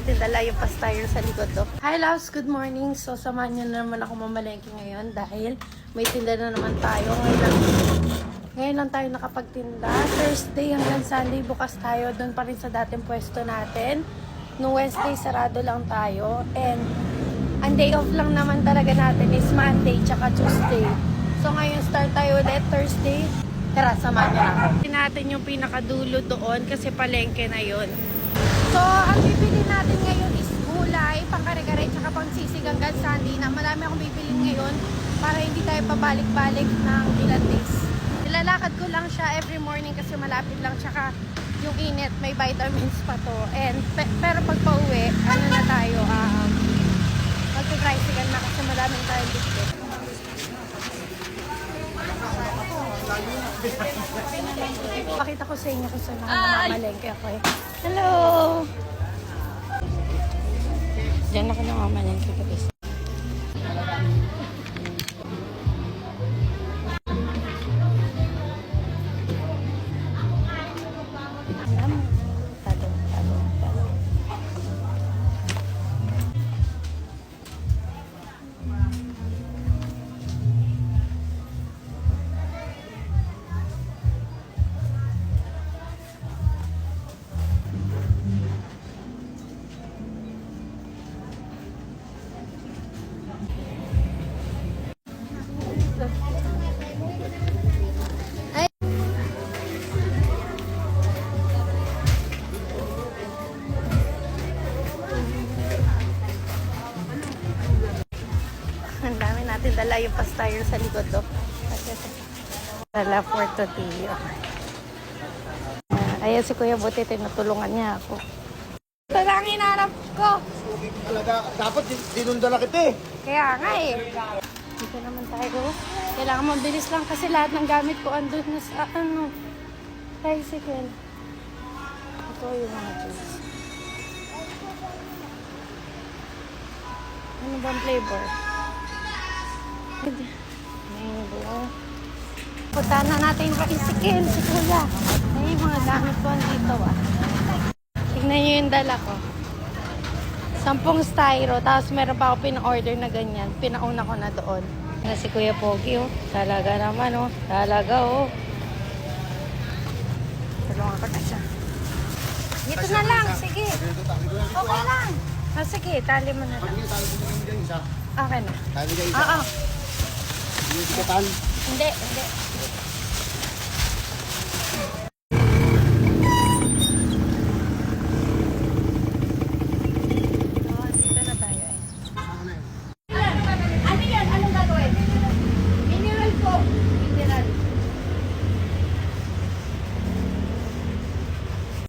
natin dala yung pastayer sa likod to. Hi loves, good morning. So samahan nyo na naman ako mamalengke ngayon dahil may tinda na naman tayo. Ngayon lang tayo nakapagtinda. Thursday hanggang Sunday bukas tayo. Doon pa rin sa dating pwesto natin. No Wednesday sarado lang tayo. And ang day off lang naman talaga natin is Monday tsaka Tuesday. So ngayon start tayo ulit Thursday. Tara, samahan nyo na ako. Natin yung pinakadulo doon kasi palengke na yun. So, ang bibili natin ngayon is gulay, pangkare-kare, tsaka pangsisig hanggang Sunday na marami akong bibili ngayon para hindi tayo pabalik-balik ng ilang days. Nilalakad ko lang siya every morning kasi malapit lang, tsaka yung init, may vitamins pa to. And, pero pag pauwi, ano na tayo, mag-tricycle na kasi maraming tayong bibili. Pakita ko sa inyo kung saan ako namamalengke ako eh. Hello! Diyan ako namamalengke guys. Ang dami natin dala yung pastayer sa likod to. Dala for tortillo. Ayan si Kuya Buti, tinutulungan niya ako. Ito lang hinarap ko. Talaga, dapat dinundala kita eh. Kaya nga eh. Dito naman tayo. Kailangan mabilis lang kasi lahat ng gamit ko andun na sa tricycle. Ito yung mga juice. Ano bang flavor? Mango. Punta na natin yung tricycle si Kuya. Ay, yung mga gamit ko andito Tignan nyo yung dala ko. 10 styro, tapos meron pa ako pina-order na ganyan. Pinauna ko na doon. Na si Kuya Pogi, oh. Talaga naman, oh. Talaga, oh. Tulungan ko na siya. Dito na lang, sige. Okay lang. Sige, tali mo na lang. Okay na. Tali ka isa. Oo. Hindi sikatan. Hindi.